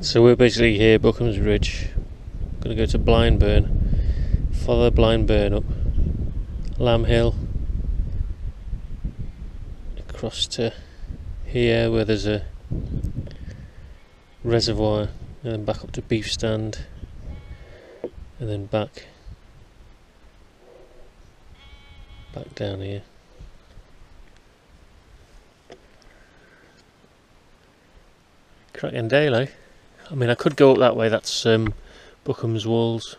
So we're basically here, Buckham's Ridge. Gonna go to Blindburn, follow Blindburn up Lamb Hill, across to here where there's a reservoir, and then back up to Beef Stand, and then back down here. Cracking day, like. I mean, I could go up that way. That's Buckham's Walls,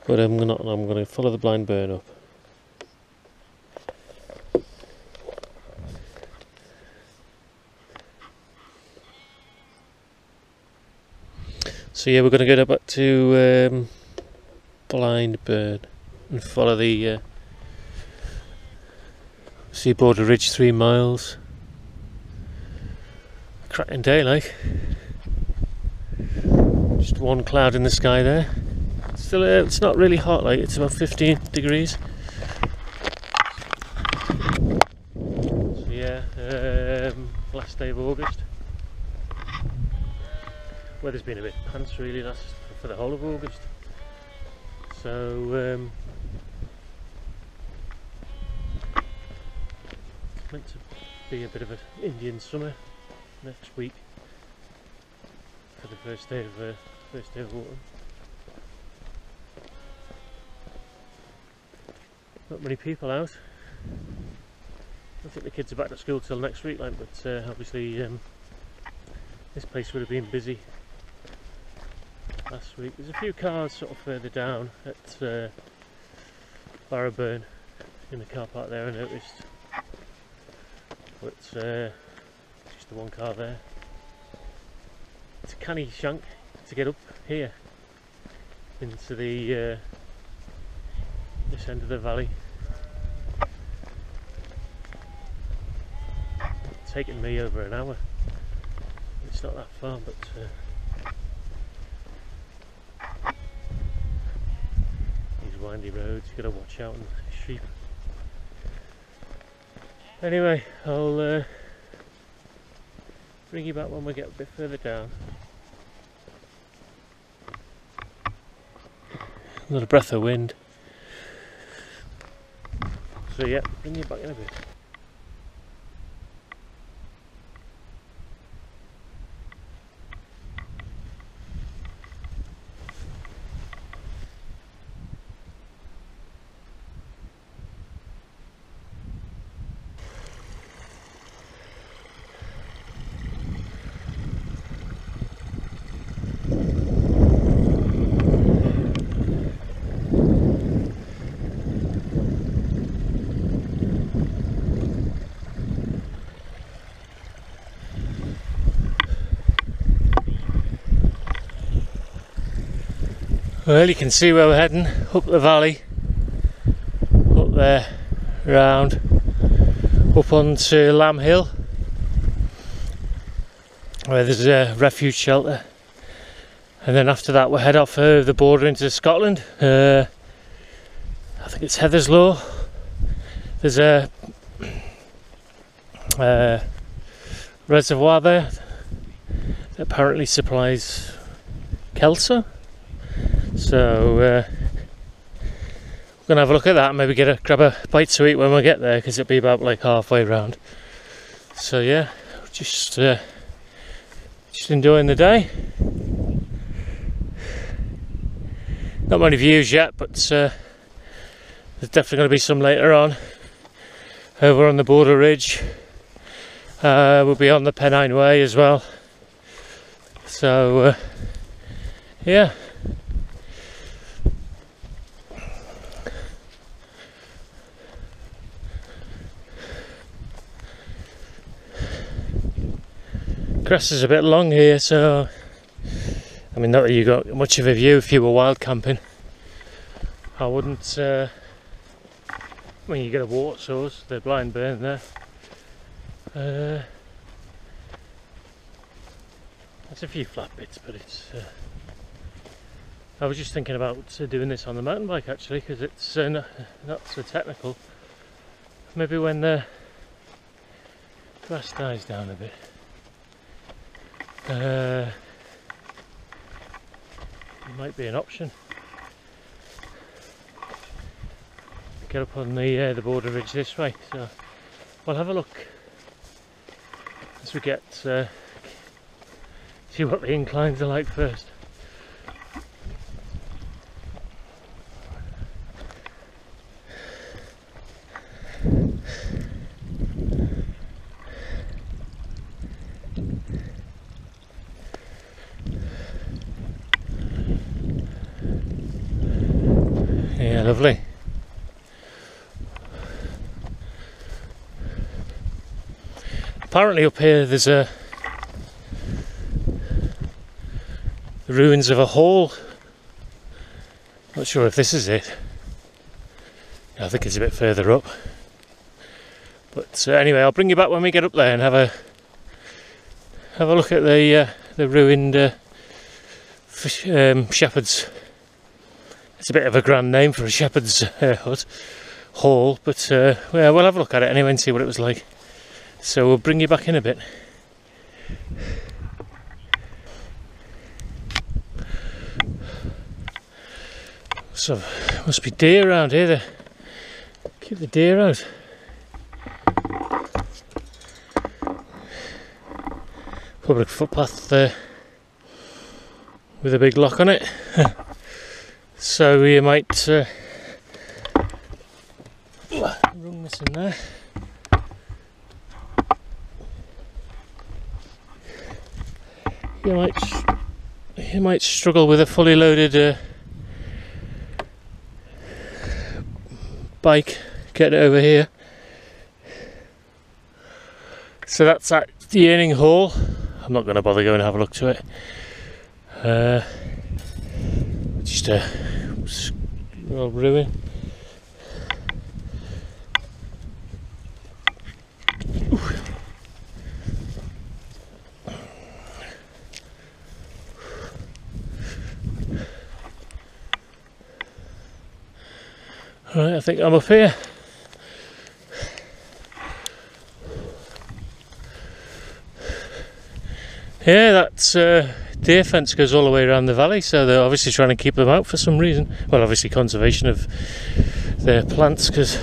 but I'm not. I'm going to follow the Blindburn up. So yeah, we're going to go back to Blindburn and follow the Seaborder Ridge 3 miles. Cracking day, like. Just one cloud in the sky there. Still, it's not really hot, like it's about 15 degrees. So yeah, last day of August. Weather's been a bit pants really for the whole of August. So it's meant to be a bit of an Indian summer next week for the first day of autumn. Not many people out. I think the kids are back to school till next week, like, but obviously this place would have been busy last week. There's a few cars sort of further down at Barrowburn in the car park there, I noticed, but just the one car there. It's a canny shank to get up here into the this end of the valley. It's taken me over an hour. It's not that far, but these windy roads, you've got to watch out on the sheep. Anyway, I'll bring you back when we get a bit further down. Another breath of wind. So yeah, bring you back in a bit. Well, you can see where we're heading, up the valley, up there, round, up onto Lamb Hill, where there's a refuge shelter, and then after that we'll head off the border into Scotland. I think it's Heatherslaw. There's a reservoir there that apparently supplies kelso. So we're gonna have a look at that and maybe grab a bite to eat when we get there, because it'll be about like halfway round. So yeah, just enjoying the day. Not many views yet, but there's definitely going to be some later on. Over on the Border Ridge, we'll be on the Pennine Way as well. So yeah. Grass is a bit long here, so I mean, not that you got much of a view if you were wild camping. I wouldn't. I mean, you get a water source, the Blindburn there. There's a few flat bits, but it's. I was just thinking about doing this on the mountain bike actually, because it's not so technical. Maybe when the grass dies down a bit. it might be an option. Get up on the border ridge this way, so we'll have a look as we get see what the inclines are like first. Yeah, lovely. Apparently up here there's the ruins of a hall. Not sure if this is it. I think it's a bit further up. But anyway, I'll bring you back when we get up there and have a look at the ruined shepherd's. It's a bit of a grand name for a shepherd's hut, hall, but yeah, we'll have a look at it anyway and see what it was like. So we'll bring you back in a bit. So must be deer around here. They keep the deer out. Public footpath there with a big lock on it. So we might run this in there. You might struggle with a fully loaded bike getting it over here. So that's at the Earning Hall. I'm not going to bother going and have a look to it. Just a old ruin. Right, I think I'm up here. Yeah, that's deer fence goes all the way around the valley, so they're obviously trying to keep them out for some reason. Well, obviously conservation of their plants, because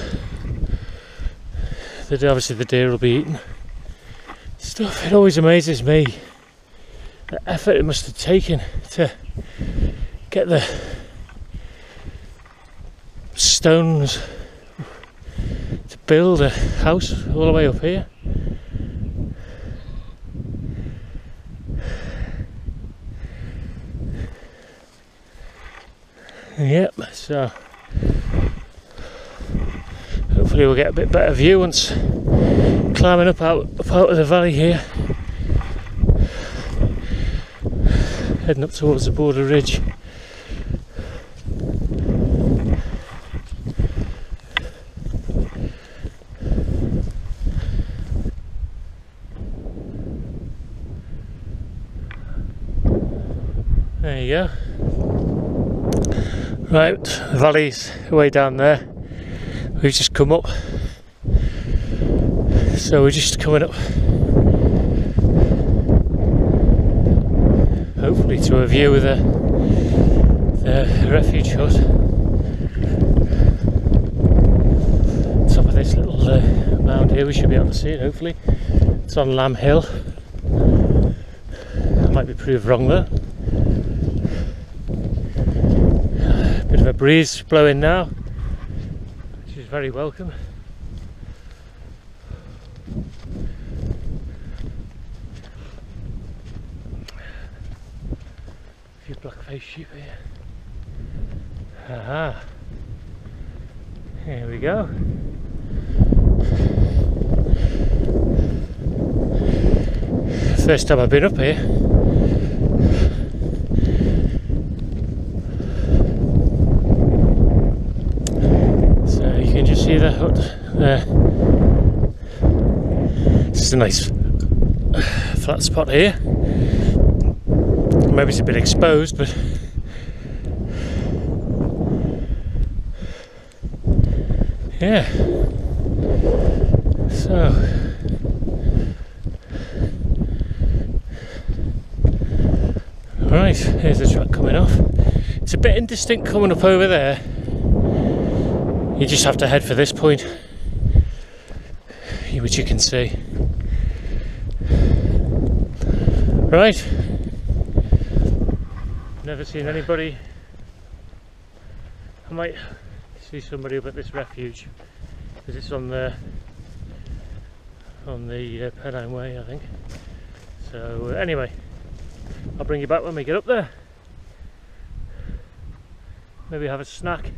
obviously the deer will be eating stuff. It always amazes me the effort it must have taken to get the stones to build a house all the way up here. Yep, so hopefully we'll get a bit better view once climbing up out of the valley here, heading up towards the border ridge. There you go. Right, the valley's way down there. We've just come up, so we're just coming up, hopefully to a view of the refuge hut. Top of this little mound here, we should be able to see it hopefully. It's on Lamb Hill. I might be proved wrong though. Bit of a breeze blowing now, which is very welcome. A few black-faced sheep here. Aha! Here we go. First time I've been up here. See the hut there. This is a nice flat spot here. Maybe it's a bit exposed, but yeah. So Right, here's the track coming off. It's a bit indistinct coming up over there. You just have to head for this point, which you can see. Right, never seen anybody. I might see somebody up at this refuge because it's on the Pennine Way, I think. So anyway, I'll bring you back when we get up there. Maybe have a snack,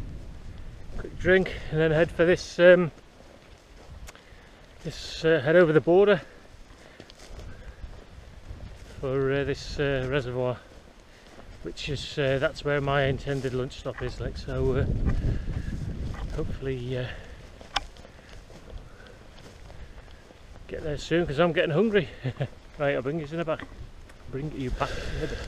quick drink, and then head for this head over the border for this reservoir, which is that's where my intended lunch stop is. Like, so hopefully get there soon because I'm getting hungry. Right, I'll bring you in the back. Bring you back in a bit.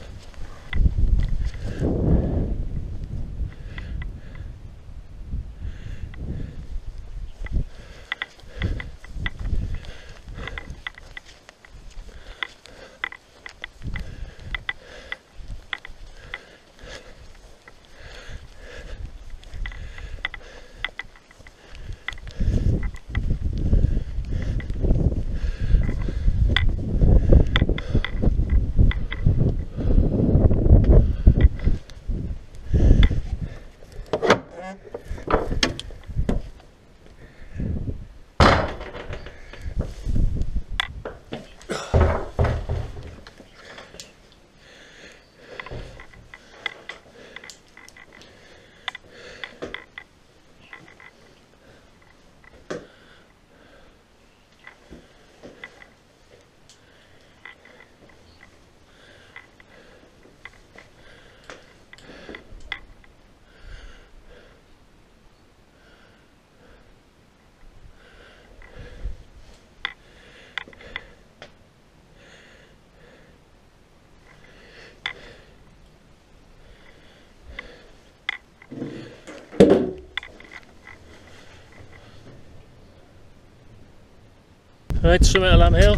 Right, summit of Lamb Hill.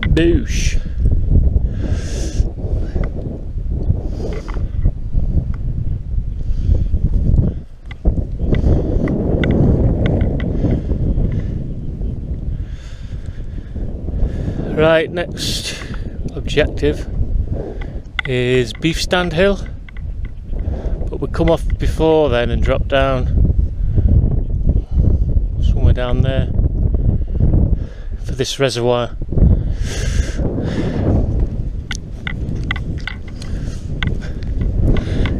Boosh. Right, next objective is Beef Stand Hill. But we'll come off before then and drop down somewhere down there for this reservoir.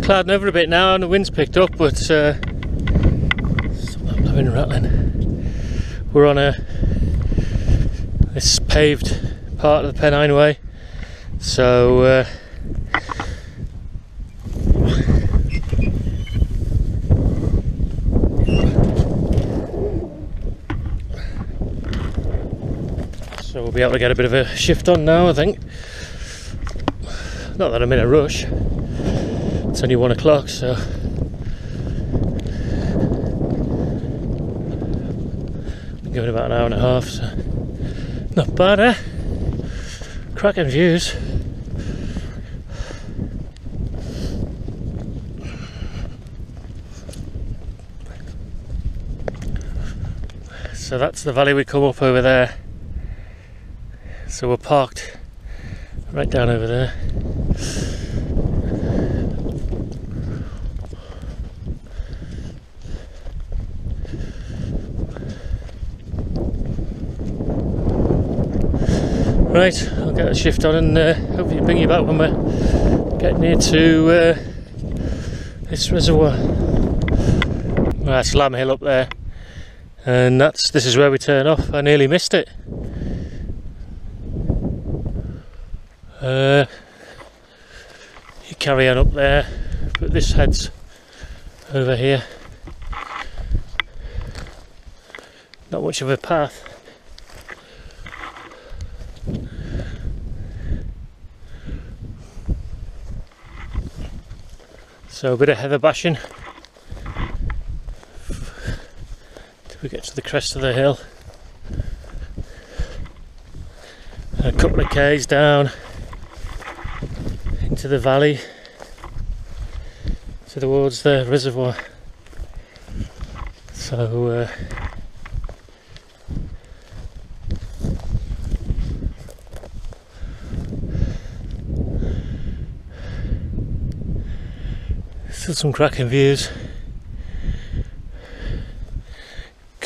Clouding over a bit now and the wind's picked up, but stop that blowing rattling. We're on this paved part of the Pennine Way, so we'll be able to get a bit of a shift on now, I think. Not that I'm in a rush. It's only 1 o'clock, so been going about an hour and a half, so not bad, eh? Cracking views. So that's the valley we come up over there. So we're parked right down over there. Right, I'll get a shift on and hopefully bring you back when we're getting near to this reservoir. Well, that's Lamb Hill up there, and this is where we turn off. I nearly missed it. You carry on up there, but this heads over here. Not much of a path. So a bit of heather bashing to we get to the crest of the hill. And a couple of k's down into the valley towards the reservoir. So still some cracking views.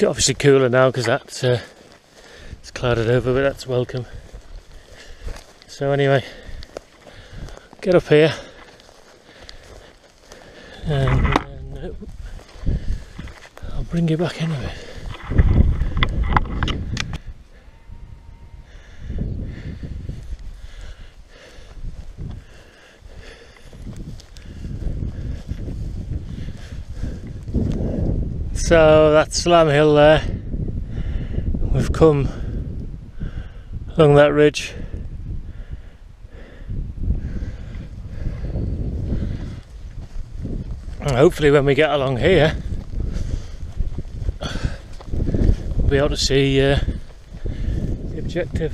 Obviously cooler now because that's it's clouded over, but that's welcome. So anyway, get up here and then I'll bring you back into it. So that's Lamb Hill there. We've come along that ridge. And hopefully when we get along here we'll be able to see the objective.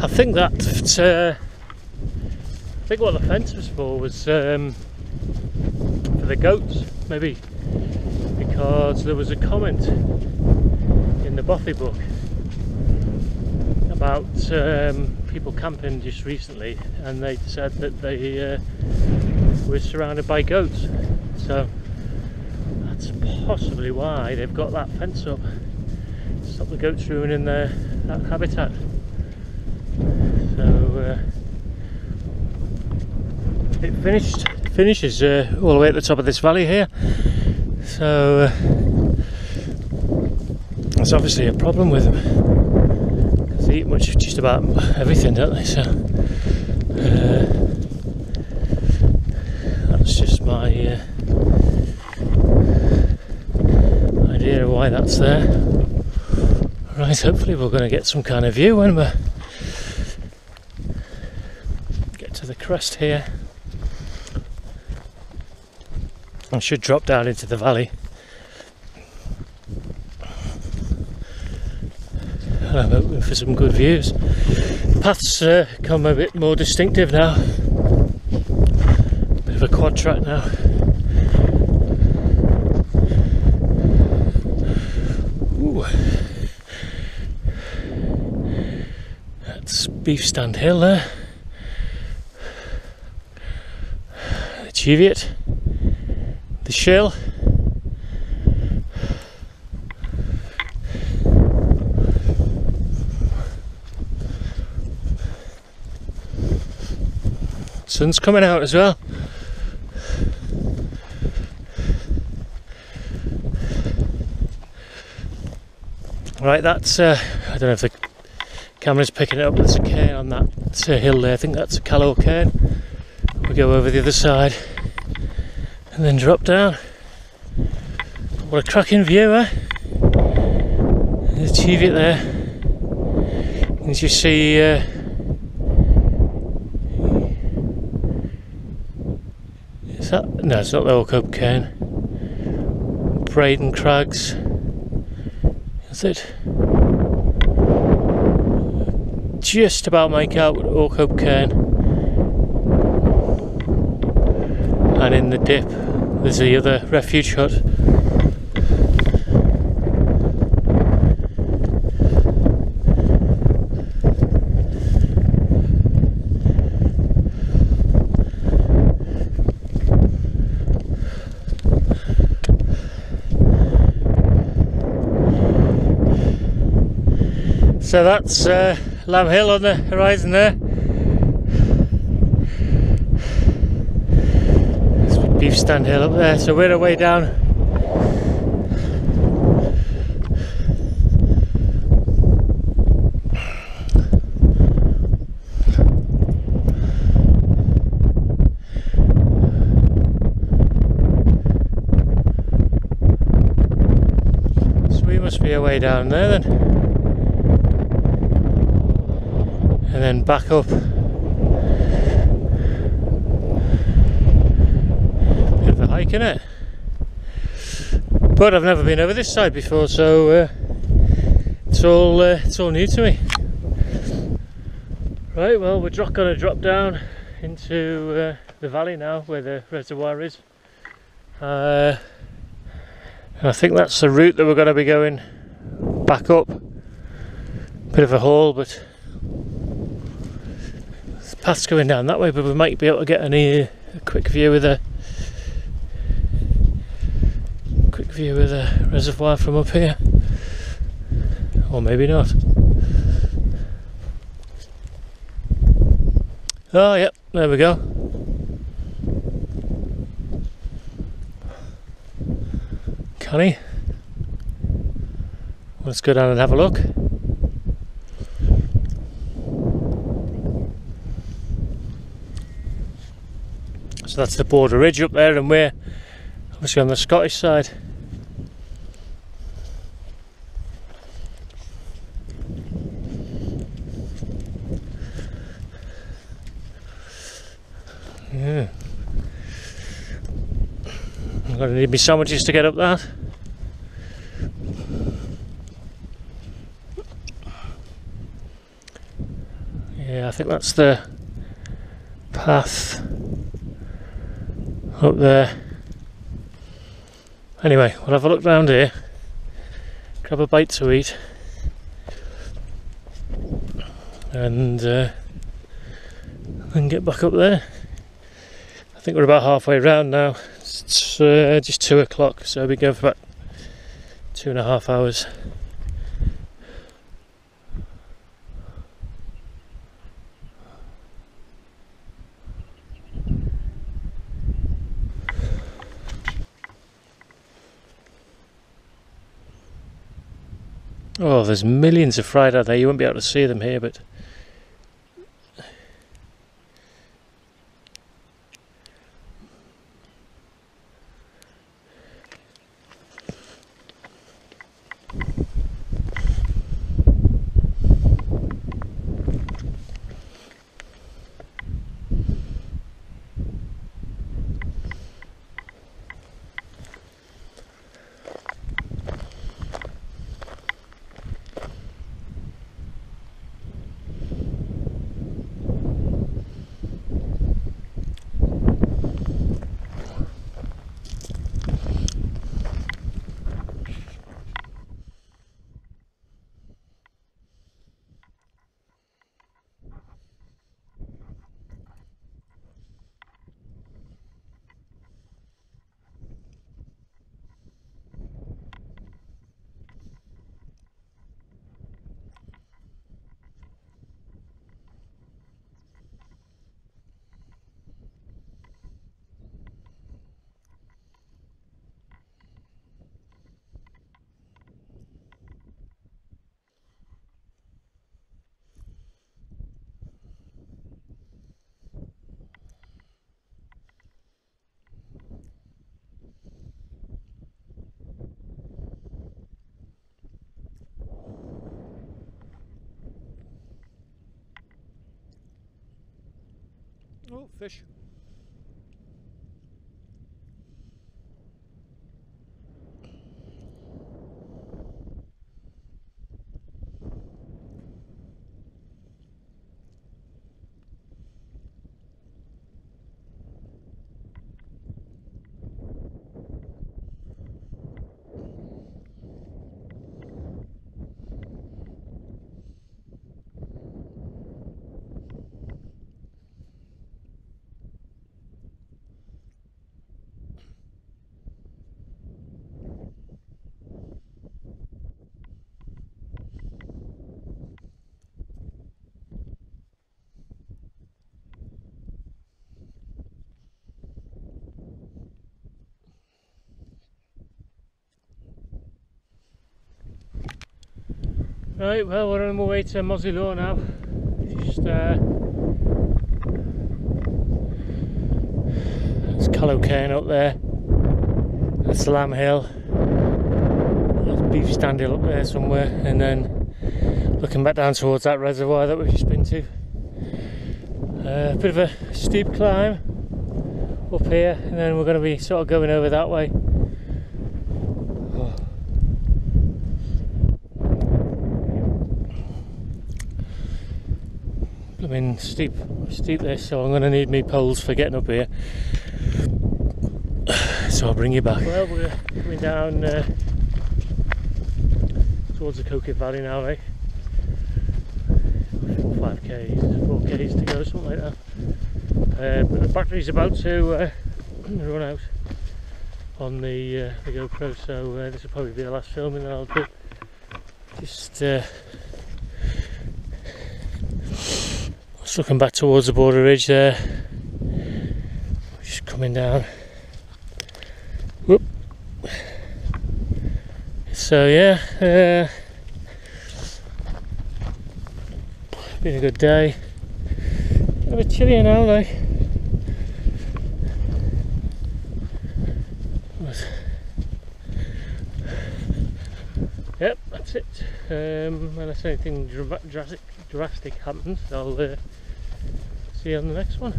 I think that I think what the fence was for was for the goats, maybe, because there was a comment in the Bothy book about people camping just recently, and they said that they were surrounded by goats, so that's possibly why they've got that fence up to stop the goats ruining that habitat. So it finishes all the way at the top of this valley here, so that's obviously a problem with them, because they eat just about everything, don't they? So that's just my idea of why that's there. Right, hopefully we're going to get some kind of view when we get to the crest here. I should drop down into the valley, and I'm hoping for some good views. The paths become a bit more distinctive now, bit of a quad track now. Ooh. That's Beef Stand Hill there, the Cheviot, the Shell, sun's coming out as well. Right, that's I don't know if the camera's picking it up. There's a cairn on that hill there. I think that's a Callow cairn. We go over the other side and then drop down. What a cracking view, eh? There's Cheviot there. As you see, is that? No, it's not the Orcope cairn. Braden Crags. Is it? Just about make out Orcope cairn. And in the dip there's the other refuge hut. So that's Lamb Hill on the horizon there. Beef Stand Hill up there, so we're away down. So we must be away down there then. And then back up. Bit of a hike, innit? But I've never been over this side before, so it's all new to me. Right, well, we're gonna drop down into the valley now where the reservoir is. And I think that's the route that we're going to be going back up. Bit of a haul, but the path's going down that way, but we might be able to get a quick view of the reservoir from up here, or maybe not. Oh yep, there we go. Canny. Let's go down and have a look. So that's the Border Ridge up there, and we're obviously on the Scottish side. Yeah. I'm going to need me sandwiches to get up that. Yeah, I think that's the path up there. Anyway, we'll have a look round here, grab a bite to eat, and then get back up there. I think we're about halfway round now. It's just 2 o'clock, so we go for about 2.5 hours. Oh, there's millions of fried out there. You won't be able to see them here, but oh, fish. Right, well, we're on our way to Mossy Low now. Just it's Callow Cairn up there. That's the Lamb Hill. There's Beef Stand Hill up there somewhere, and then looking back down towards that reservoir that we've just been to. A bit of a steep climb up here, and then we're going to be sort of going over that way. coming steep there, so I'm going to need me poles for getting up here. So I'll bring you back. Well, we're coming down towards the Coquet Valley now, eh? 4Ks to go, something like that. But the battery's about to run out on the GoPro, so this will probably be the last filming that I'll do. Just looking back towards the Border Ridge there. Just coming down. Whoop. So yeah, been a good day. A bit chilly now, like. Yep, that's it. Unless anything drastic happens, I'll see you on the next one.